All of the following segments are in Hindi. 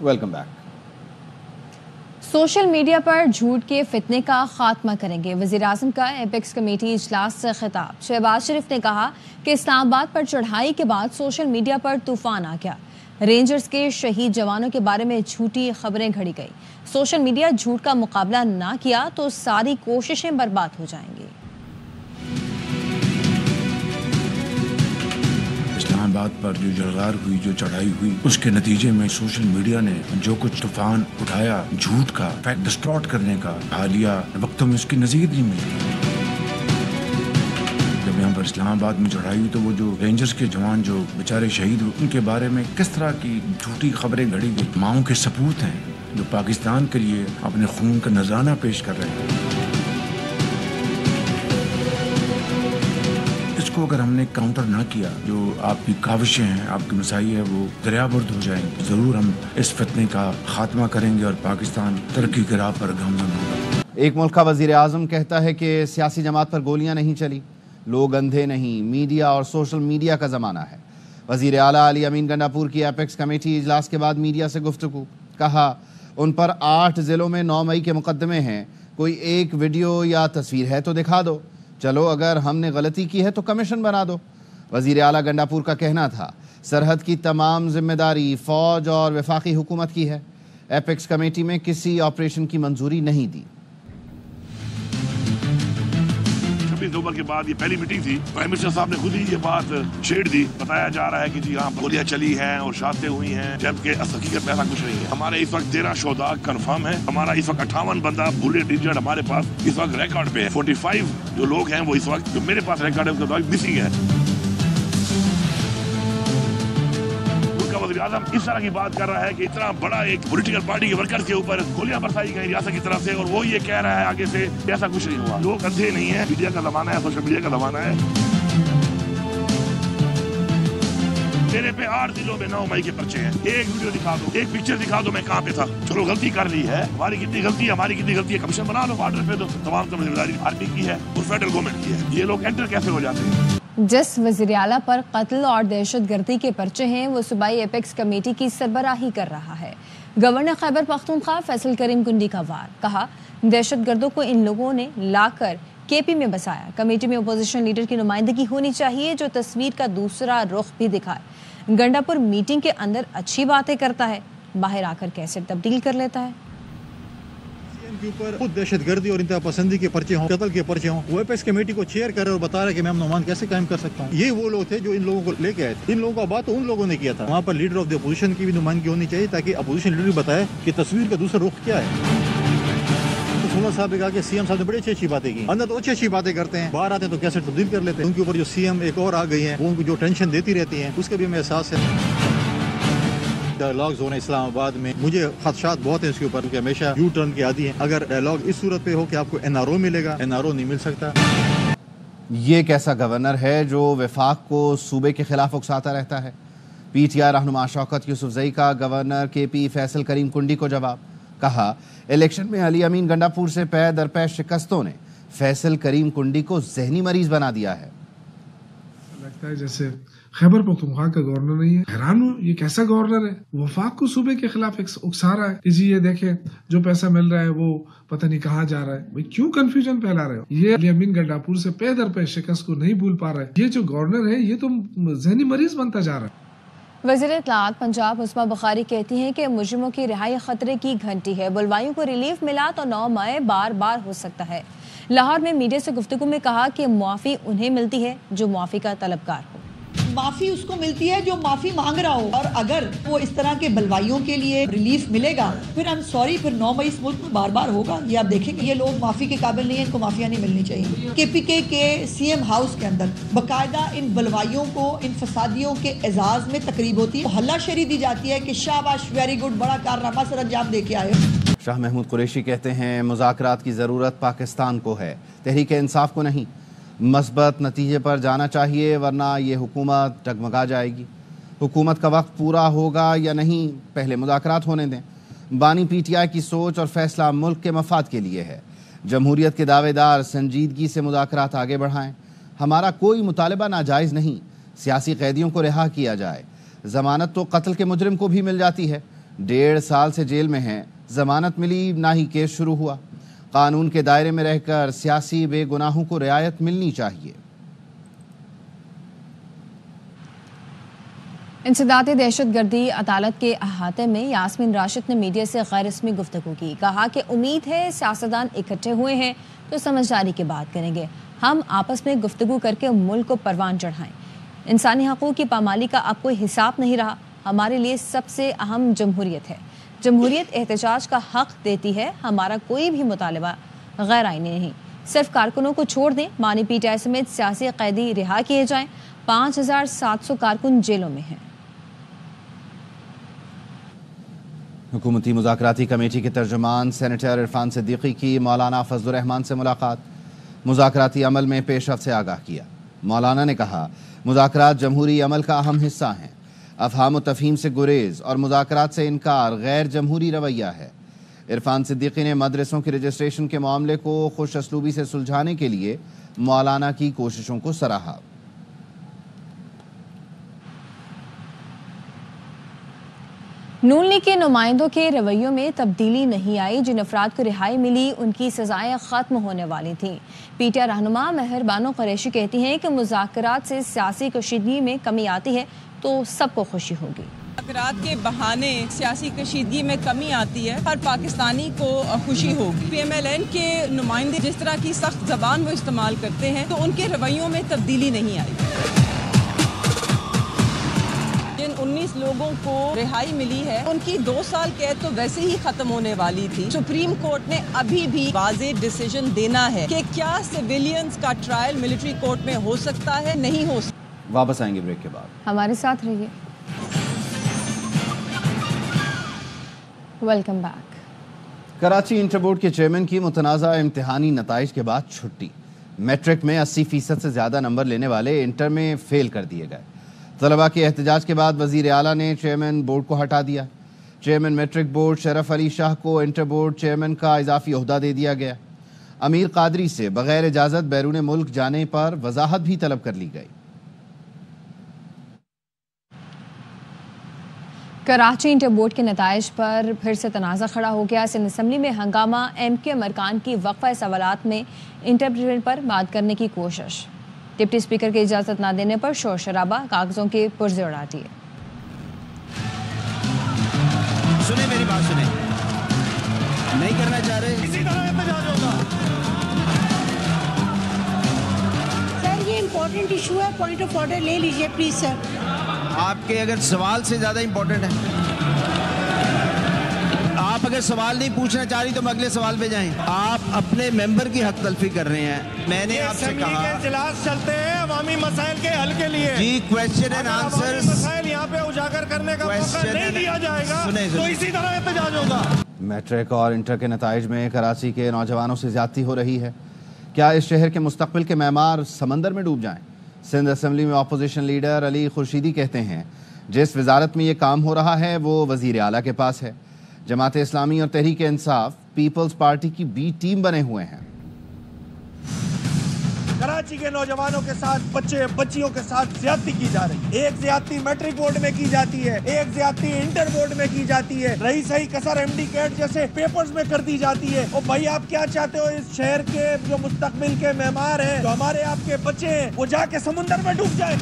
Welcome back. सोशल मीडिया पर झूठ के फितने का खात्मा करेंगे, वज़ीर-ए-आज़म का एपेक्स कमेटी इजलास से खिताब। शहबाज शरीफ ने कहा कि इस्लामाबाद पर चढ़ाई के बाद सोशल मीडिया पर तूफान आ गया। रेंजर्स के शहीद जवानों के बारे में झूठी खबरें घड़ी गई। सोशल मीडिया झूठ का मुकाबला ना किया तो सारी कोशिशें बर्बाद हो जाएंगी। इस्लामाबाद पर जो जलगार हुई, जो चढ़ाई हुई, उसके नतीजे में सोशल मीडिया ने जो कुछ तूफान उठाया झूठ का, फैक्ट डिस्टॉर्ट करने का, हालिया वक्तों में उसकी नजीर नहीं मिलती। जब यहाँ पर इस्लामाबाद में चढ़ाई हुई तो वो जो रेंजर्स के जवान जो बेचारे शहीद हुए, उनके बारे में किस तरह की झूठी खबरें घड़ी गई। माओं के सपूत हैं जो पाकिस्तान के लिए अपने खून का नजराना पेश कर रहे हैं। इसको अगर हमने काउंटर ना किया, जो आपकी काविशें हैं, आपकी मसाई है, वो दरियाबुर्द हो जाएंगे। जरूर हम इस फितने का खात्मा करेंगे और पाकिस्तान तरक्की की राह पर गामजन होगा। एक मुल्क का वज़ीर-ए-आज़म कहता है कि सियासी जमात पर गोलियां नहीं चली, लोग अंधे नहीं, मीडिया और सोशल मीडिया का ज़माना है। वज़ीर आला अली अमीन गंडापुर की एपेक्स कमेटी इजलास के बाद मीडिया से गुफ्तगू। कहा उन पर 8 जिलों में 9 मई के मुकदमे हैं, कोई एक वीडियो या तस्वीर है तो दिखा दो, चलो अगर हमने गलती की है तो कमीशन बना दो। वज़ीर आला गंडापुर का कहना था सरहद की तमाम जिम्मेदारी फौज और वफाकी हुकूमत की है, एपेक्स कमेटी में किसी ऑपरेशन की मंजूरी नहीं दी। 26 नवंबर के बाद ये पहली मीटिंग थी। प्राइम मिनिस्टर साहब ने खुद ही ये बात छेड़ दी। बताया जा रहा है कि जी हाँ गोलियां चली हैं और शादतें हुई हैं, जबकि हकीकत में ऐसा कुछ नहीं है। हमारे इस वक्त 13 शोधा कंफर्म है। हमारा इस वक्त 58 बंदा बुलेट इंजर्ड हमारे पास इस वक्त रिकॉर्ड पे है। 45 जो लोग हैं वो इस वक्त जो मेरे पास रिकॉर्ड है उसके मिसिंग है। वज़ीर-ए-आज़म इस तरह की बात कर रहा है कि इतना बड़ा एक पॉलिटिकल पार्टी के वर्कर्स के ऊपर गोलियां बरसाई गई रियासत की तरफ से, और वो ये कह रहा है आगे से ऐसा कुछ नहीं हुआ। लोग अंधे नहीं है, मीडिया का जमाना है, सोशल मीडिया का जमाना है। मेरे पे 8 जिलों में 9 मई के पर्चे हैं। एक वीडियो दिखा दो, एक पिक्चर दिखा दो, मैं कहाँ पे था। चलो गलती कर ली है, हमारी कितनी गलती है, कमीशन बना लो बॉर्डर पे। तो तमाम जिम्मेदारी आर्मी की है और फेडरल गवर्नमेंट की है। ये लोग एंटर कैसे हो जाते हैं। जिस वज़ीर आला पर कत्ल और दहशतगर्दी के पर्चे हैं वो सूबाई एपेक्स कमेटी की सरबराही कर रहा है। गवर्नर खैबर पख्तूनख्वा फैसल करीम कुंडी का वार। कहा दहशतगर्दों को इन लोगों ने लाकर केपी में बसाया। कमेटी में अपोजिशन लीडर की नुमाइंदगी होनी चाहिए जो तस्वीर का दूसरा रुख भी दिखाए। गंडापुर मीटिंग के अंदर अच्छी बातें करता है, बाहर आकर कैसे तब्दील कर लेता है। के ऊपर खुद दहशतगर्दी और इंतहा पसंदी के पर्चे हों, कत्ल के पर्चे हों, वो एपेक्स कमेटी को चेयर कर रहे और बता रहे कि मैं अमन कैसे कायम कर सकता हूँ। ये वो लोग थे जो इन लोगों को लेके आए थे। इन लोगों का बात तो उन लोगों ने किया था। वहाँ पर लीडर ऑफ द अपोजिशन की भी नुमाइंदगी होनी चाहिए ताकि अपोजिशन लीडर बताए कि तस्वीर का दूसरा रुख क्या है। तो साहब ने कहा कि सीएम साहब ने बड़ी अच्छी बातें की, अंदर तो अच्छी बातें करते हैं, बाहर आते हैं तो कैसे तब्दील कर लेते हैं। उनके ऊपर जो सीएम एक और आ गई है, वो उनको जो टेंशन देती रहती है, उसका भी हमें एहसास है। डायलॉग्स होने इस्लामाबाद में मुझे खदशात बहुत है इसके ऊपर, क्योंकि हमेशा यू टर्न के आदि हैं। अगर डायलॉग इस सूरत पे हो कि आपको एनआरओ मिलेगा, एनआरओ नहीं मिल सकता। ये कैसा गवर्नर है जो वफाक को सूबे के खिलाफ उकसाता रहता है। पीटीआई रहनुमा शौकत यूसुफजई का गवर्नर केपी फैसल करीम कुंडी को जवाब। कहा इलेक्शन में अली अमीन गंडापुर से पै दर पै शिकस्तों ने फैसल करीम कुंडी को जहनी मरीज बना दिया है। लगता है जैसे खैबर पख्तूनख्वा का गवर्नर नहीं है। हैरान हूँ ये कैसा गवर्नर है, वफाक को सूबे के खिलाफ उकसा रहा है। जी ये देखे जो पैसा मिल रहा है वो पता नहीं कहाँ जा रहा है। भाई क्यों कंफ्यूजन फैला रहे हो। ये अली अमीन गंडापुर से पे दर पे शिकस्त को नहीं भूल पा रहा है। ये जो गवर्नर है ये तो जहनी मरीज बनता जा रहा है। वज़ीर इत्तलाआत पंजाब उस्मा बुखारी कहती हैं कि मुजरिमों की रिहाई खतरे की घंटी है। बुलवाइयों को रिलीफ मिला तो 9 मई बार बार हो सकता है। लाहौर में मीडिया से गुफ्तगू में कहा कि मुआफ़ी उन्हें मिलती है जो मुआफ़ी का तलबगार हो। माफी उसको मिलती है जो माफी मांग रहा हो, और अगर वो इस तरह के बलवाइयों के लिए रिलीफ मिलेगा फिर आई एम सॉरी, फिर 9 मई इस मुल्क में बार बार होगा। ये आप देखेंगे ये लोग माफी के काबिल नहीं है, इनको माफिया नहीं मिलनी चाहिए। केपीके के सीएम हाउस के अंदर बाकायदा इन बलवाइयों को, इन फसादियों के एजाज में तकरीब होती है, हल्ला शेरी दी जाती है कि शाबाश वेरी गुड, बड़ा कारनामा सर अंजाम दे के आए। शाह महमूद कुरैशी कहते हैं मुज़ाकरात की ज़रूरत पाकिस्तान को है, तहरीक इंसाफ को नहीं। मस्बत नतीजे पर जाना चाहिए वरना ये हुकूमत डगमगा जाएगी। हुकूमत का वक्त पूरा होगा या नहीं पहले मुज़ाकरात होने दें। बानी पीटीआई की सोच और फैसला मुल्क के मफाद के लिए है। जमहूरियत के दावेदार संजीदगी से मुज़ाकरात आगे बढ़ाएं। हमारा कोई मुतालबा नाजायज़ नहीं, सियासी कैदियों को रिहा किया जाए। ज़मानत तो कत्ल के मुजरिम को भी मिल जाती है। 1.5 साल से जेल में हैं, जमानत मिली ना ही केस शुरू हुआ। कानून के दायरे में रहकर सियासी बेगुनाहों को रियायत मिलनी चाहिए। इंसदादी दहशतगर्दी अदालत के अहाते में यास्मीन राशिद ने मीडिया से गैर रस्मी गुफ्तगू की। कहा कि उम्मीद है सियासतदान इकट्ठे हुए हैं तो समझदारी की बात करेंगे। हम आपस में गुफ्तगू करके मुल्क को परवान चढ़ाएं। इंसानी हकूक़ की पामाली का अब कोई हिसाब नहीं रहा। हमारे लिए सबसे अहम जमहूरियत है। जमहूरियत एहतजाज का हक देती है। हमारा कोई भी मुतालबा गैर आईनी नहीं। सिर्फ कारकुनों को छोड़ दें। मानी पीटीआई समेत सियासी कैदी रिहा किए जाएं। 5700 कारकुन जेलों में हैं। हुकूमती मुज़ाकराती कमेटी के तर्जुमान सेनेटर इरफान सिद्दीकी की मौलाना फजलुर रहमान से मुलाकात। मुज़ाकराती अमल में पेशरफ्त से आगाह किया। मौलाना ने कहा, मुज़ाकरात जमहूरी अमल का अहम हिस्सा हैं। अफ़हाम व तफ़हीम से गुरेज और मुज़ाकरात से इनकार गैर जमहूरी रवैया है। इरफान सिद्दीकी ने मदरसों के रजिस्ट्रेशन के मामले को खुश असलूबी से सुलझाने के लिए मौलाना की कोशिशों को सराहा। नून लीग के नुमाइंदों के रवैयों में तब्दीली नहीं आई। जिन अफराद को रिहाई मिली उनकी सजाएं खत्म होने वाली थीं। पीटीआई रहनुमा मेहर बानो कुरैशी कहती हैं कि मुज़ाकरात से सियासी कशीदगी में कमी आती है तो सबको खुशी होगी। मुज़ाकरात के बहाने सियासी कशीदगी में कमी आती है, हर पाकिस्तानी को खुशी होगी। PMLN के नुमाइंदे जिस तरह की सख्त ज़बान वो इस्तेमाल करते हैं तो उनके रवैयों में तब्दीली नहीं आई। जिन 19 लोगों को रिहाई मिली है उनकी 2 साल कैद तो वैसे ही खत्म होने वाली थी। सुप्रीम कोर्ट ने अभी भी वाज़े डिसीजन देना है कि क्या सिविलियंस का ट्रायल मिलिट्री कोर्ट में हो सकता है, नहीं हो सकता। वापस आएंगे ब्रेक के बाद। हमारे साथ रहिए। Welcome back. Karachi inter board के चेयरमैन की मुतनाज़ा इम्तिहानी नताइज के बाद छुट्टी। मैट्रिक में 80% से ज्यादा नंबर लेने वाले इंटर में फेल कर दिए गए। तलबा के एहतजाज के बाद वजीर आला ने चेयरमैन बोर्ड को हटा दिया। Chairman matric board Sharaf Ali Shah को इंटर बोर्ड चेयरमैन का इजाफी ओहदा दे दिया गया। अमीर कादरी से बगैर इजाजत बैरून मुल्क जाने पर वजाहत भी तलब कर ली गई। कराची इंटर बोर्ड के नताइज पर फिर से तनाज़ा खड़ा हो गया। सिंध असम्बली में हंगामा। MK अरकान की वक्फा सवालात में इंटरप्रेट पर बात करने की कोशिश। डिप्टी स्पीकर की इजाज़त न देने पर शोर शराबा, कागजों के पुर्जे उड़ा दिए। सुने मेरी बात सुने, नहीं करना चाह रहे, इसी तरह एहतजाज होगा। सर ये इम्पोर्टेंट इशू है, पॉइंट ऑफ ऑर्डर ले लीजिए प्लीज सर। आपके अगर सवाल से ज्यादा इम्पोर्टेंट है, आप अगर सवाल नहीं पूछना चाह रही तो हम अगले सवाल पे जाएं। आप अपने मेंबर की हक तलफी कर रहे हैं। मैंने आपसे कहा इजलास चलते हैं अवामी मसाइल के हल के लिए। जी, क्वेश्चन एंड आंसर्स मसाइल यहाँ पे उजागर करने का मौका नहीं दिया जाएगा तो इसी तरह एहतजाज होगा। मैट्रिक और इंटर के नताइज में कराची के नौजवानों से ज्यादती हो रही है। क्या इस शहर के मुस्तकबिल के मैमार समंदर में डूब जाएं? सिंध असम्बली में अपोजिशन लीडर अली खुर्शीदी कहते हैं, जिस वजारत में ये काम हो रहा है वो वजीर आला के पास है। जमात इस्लामी और तहरीक इंसाफ पीपल्स पार्टी की बी टीम बने हुए हैं। कराची के नौजवानों के साथ बच्चे बच्चियों के साथ ज्यादती की जा रही है। एक ज्यादती मैट्रिक बोर्ड में की जाती है, एक ज्यादती इंटर बोर्ड में की जाती है, रही सही कसर MD कैट जैसे पेपर्स में कर दी जाती है। और भाई आप क्या चाहते हो, इस शहर के जो मुस्तकबिल के मेहमान हैं, जो हमारे आपके बच्चे हैं, वो जाके समुद्र में डूब जाए।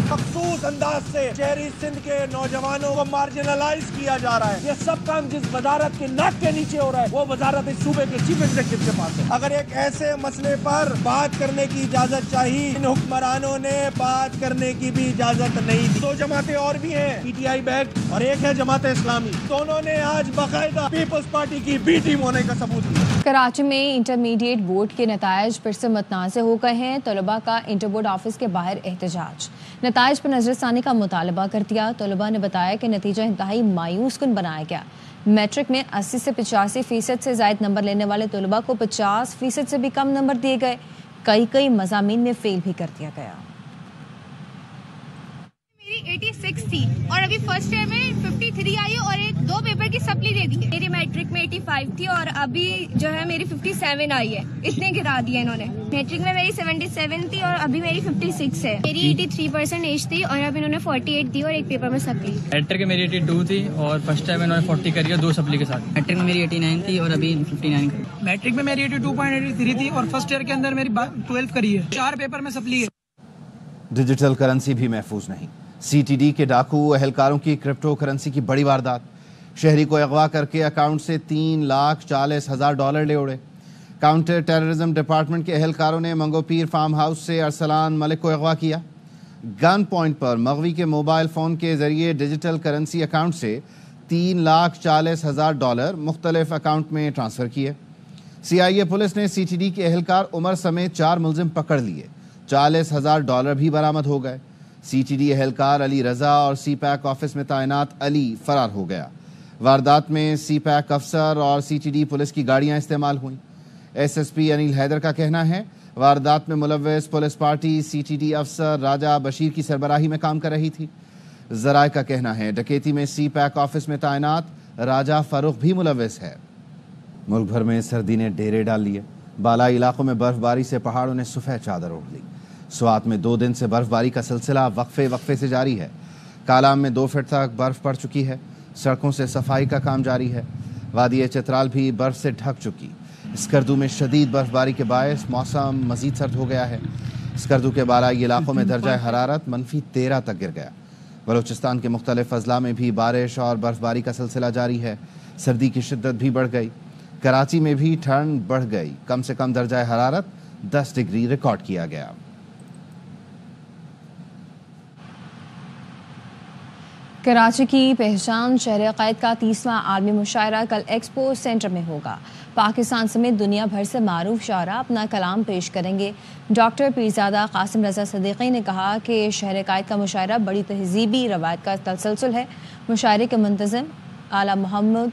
मखसूस अंदाज से शहरी सिंध के नौजवानों को मार्जिनलाइज किया जा रहा है। ये सब काम जिस वजारत के नाक के नीचे हो रहा है वो वजारत इस सूबे के चीफ एग्जीक्यूटिव के पास है। अगर एक ऐसे मसले पर बात करने की इजाजत चाहिए, इन हुक्मरानों ने बात करने की भी इजाजत नहीं दी। 2 जमातें और भी हैं, PTI बैक और एक है जमात इस्लामी। दोनों ने आज बाकायदा पीपल्स पार्टी की बी टीम होने का सबूत दिया। कराची में इंटरमीडिएट बोर्ड के नताइज फिर से मतनाज़े हो गए हैं। तलबा का इंटर बोर्ड ऑफिस के बाहर एहतजाज, नताइज पर नजरसानी का मुतालबा कर दिया। तलबा ने बताया कि नतीजा इंतहाई मायूस कुन बनाया गया। मैट्रिक में 80 से 85% से ज़ायद नंबर लेने वाले तलबा को 50% से भी कम नंबर दिए गए। कई मज़ामीन में फेल भी कर दिया गया। मेरी 86 थी और अभी फर्स्ट ईयर में 53 डिग्री आई और एक 2 पेपर की सप्ली दे दी है। मेरी मैट्रिक में 85 थी और अभी जो है मेरी 57 आई है। इतने गिरा दिए इन्होंने। मैट्रिक में मेरी 77 थी और अभी मेरी 56 है। मेरी 83% एज थी और अब इन्होंने 48 दी और एक पेपर में सप्ली। मैट्रिक में मेरी 82 थी और फर्स्ट टाइम इन्होंने 40 करी है 2 सप्ली के साथ। मैट्रिक में मेरी 89 थी और अभी 59 करी। मैट्रिक में मेरी 82.83 थी और फर्स्ट ईयर के अंदर मेरी 12 करी है। 4 पेपर में सप्ली है। डिजिटल करेंसी भी महफूज नहीं। सीटीडी के डाकू एहलकारों की क्रिप्टो करेंसी की बड़ी वारदात। शहरी को अगवा करके अकाउंट से $3,40,000 ले उड़े। काउंटर टेररिज्म डिपार्टमेंट के एहलकारों ने मंगोपीर फार्म हाउस से अरसलान मलिक को अगवा किया। गन पॉइंट पर मगवी के मोबाइल फोन के जरिए डिजिटल करेंसी अकाउंट से $3,40,000 मुख्तलिफ अकाउंट में ट्रांसफर किए। CIA पुलिस ने सीटीडी के एहलकार उमर समेत 4 मुलजिम पकड़ लिए। $40,000 भी बरामद हो गए। सीटीडी एहलकार अली रजा और CPAC ऑफिस में तैनात अली फरार हो गया। वारदात में CPAC अफसर और सीटीडी पुलिस की गाड़ियां इस्तेमाल हुई। SSP अनिल हैदर का कहना है वारदात में मुलव्वस पुलिस पार्टी सीटीडी अफसर राजा बशीर की सरबराही में काम कर रही थी। जराए का कहना है डकैती में CPAC ऑफिस में तैनात राजा फारूक भी मुलव्वस है। मुल्क भर में सर्दी ने डेरे डाल लिए। बालाई इलाकों में बर्फबारी से पहाड़ों ने सफ़ेद चादर ओढ़ ली। स्वात में 2 दिन से बर्फबारी का सिलसिला वक्फे से जारी है। कालाम में 2 फीट तक बर्फ पड़ चुकी है। सड़कों से सफाई का काम जारी है। वादी चित्राल भी बर्फ से ढक चुकी। स्कर्दू में शदीद बर्फबारी के बायस मौसम मजीद सर्द हो गया है। स्कर्दू के बालाई इलाकों में दर्जा हरारत -13 तक गिर गया। बलूचिस्तान के मुख्तलिफ अजला में भी बारिश और बर्फबारी का सिलसिला जारी है। सर्दी की शिद्दत भी बढ़ गई। कराची में भी ठंड बढ़ गई। कम से कम दर्जा हरारत 10 डिग्री रिकॉर्ड किया गया। कराची की पहचान शहर क़ैद का 30वां आलमी मुशायरा कल एक्सपो सेंटर में होगा। पाकिस्तान समेत दुनिया भर से मारूफ शायरा अपना कलाम पेश करेंगे। डॉक्टर पीरजादा कासिम रजा सदीकी ने कहा कि शहर क़ैद का मुशायरा बड़ी तहजीबी रवायत का तसलसल है। मुशायरे के मुंतज़िम आला मोहम्मद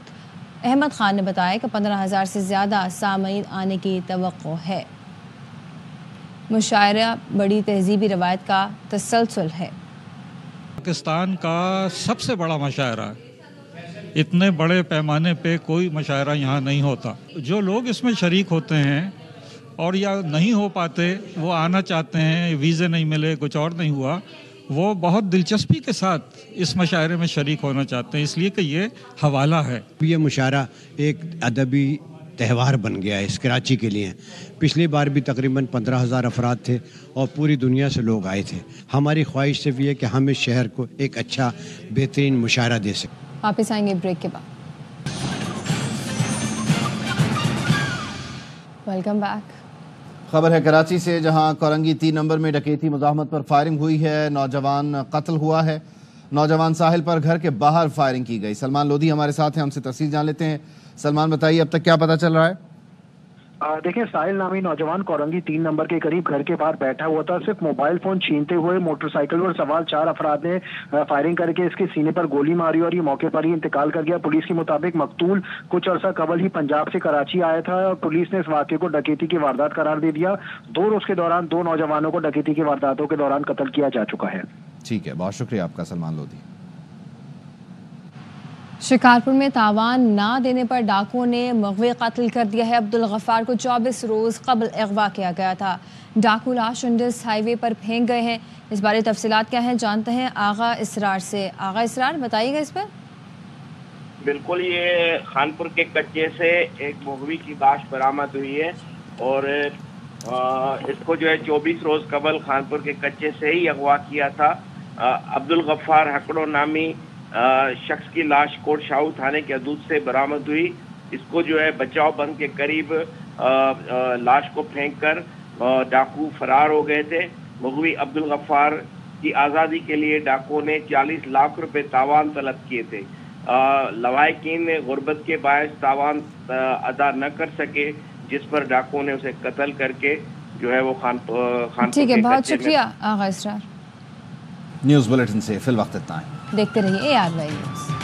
अहमद खान ने बताया कि 15,000 से ज़्यादा सामीन आने की तवक्को है। मुशायरा बड़ी तहजीबी रवायत का तसलसल है। पाकिस्तान का सबसे बड़ा मुशायरा, इतने बड़े पैमाने पे कोई मुशायरा यहाँ नहीं होता। जो लोग इसमें शरीक होते हैं और या नहीं हो पाते, वो आना चाहते हैं, वीज़े नहीं मिले, कुछ और नहीं हुआ, वो बहुत दिलचस्पी के साथ इस मुशायरे में शरीक होना चाहते हैं, इसलिए कि ये हवाला है। ये मुशायरा एक अदबी त्यौहार बन गया है इस कराची के लिए। पिछली बार भी तकरीबन 15,000 अफराद थे और पूरी दुनिया से लोग आए थे। हमारी ख्वाहिश सिर्फ ये कि हम इस शहर को एक अच्छा बेहतरीन मुशायरा दे सकें। वापस आएंगे ब्रेक के बाद। Welcome back. खबर है कराची से, जहां कोरंगी 3 नंबर में डकैती मुज़ाहमत पर फायरिंग हुई है। नौजवान कत्ल हुआ है। नौजवान साहिल पर घर के बाहर फायरिंग की गई। सलमान लोधी हमारे साथ हैं, हमसे तफसील जान लेते हैं। सलमान बताइए, अब तक क्या पता चल रहा है? देखिए, साहिल नामी नौजवान कोरंगी 3 नंबर के करीब घर के बाहर बैठा हुआ था। सिर्फ मोबाइल फोन छीनते हुए मोटरसाइकिल पर सवार 4 अफराद ने फायरिंग करके इसके सीने पर गोली मारी और ये मौके पर ही इंतकाल कर गया। पुलिस के मुताबिक मकतूल कुछ अर्सा कबल ही पंजाब से कराची आया था और पुलिस ने इस वाक़े को डकैती की वारदात करार दे दिया। 2 रोज के दौरान 2 नौजवानों को डकैती की वारदातों के दौरान कत्ल किया जा चुका है। ठीक है, बहुत शुक्रिया आपका सलमान लोधी। शिकारपुर में तावान ना देने पर डाकुओं ने मगवी कत्ल कर दिया है। अब्दुल गफ्फार को 24 रोज कबल अगवा किया गया था। डाकू लाश इंडस हाईवे पर फेंक गए हैं। इस बारे तफसीलात क्या हैं जानते हैं आगा इसरार से। आगा इसरार, बताइएगा इस पर। बिल्कुल, ये खानपुर के कच्चे से एक मगवी की लाश बरामद हुई है और इसको जो है 24 रोज कबल खानपुर के कच्चे से ही अगवा किया था। अब्दुल गफ्फार हकड़ो नामी शख्स की लाश कोट शाहू थाने के हदूद से बरामद हुई। इसको जो है बचाव बंद के करीब लाश को फेंककर डाकू फरार हो गए थे। मगवी अब्दुल गफ्फार की आज़ादी के लिए डाकुओं ने 40 लाख रुपए तावान तलब किए थे। लवाहिकीन गुर्बत के बायस तावान अदा न कर सके, जिस पर डाकुओं ने उसे कत्ल करके जो है वो खान ठीक है, बहुत शुक्रिया आगा इसरार। न्यूज़ बुलेटिन से फिल वक्त इतना है। देखते रहिए ARY न्यूज़।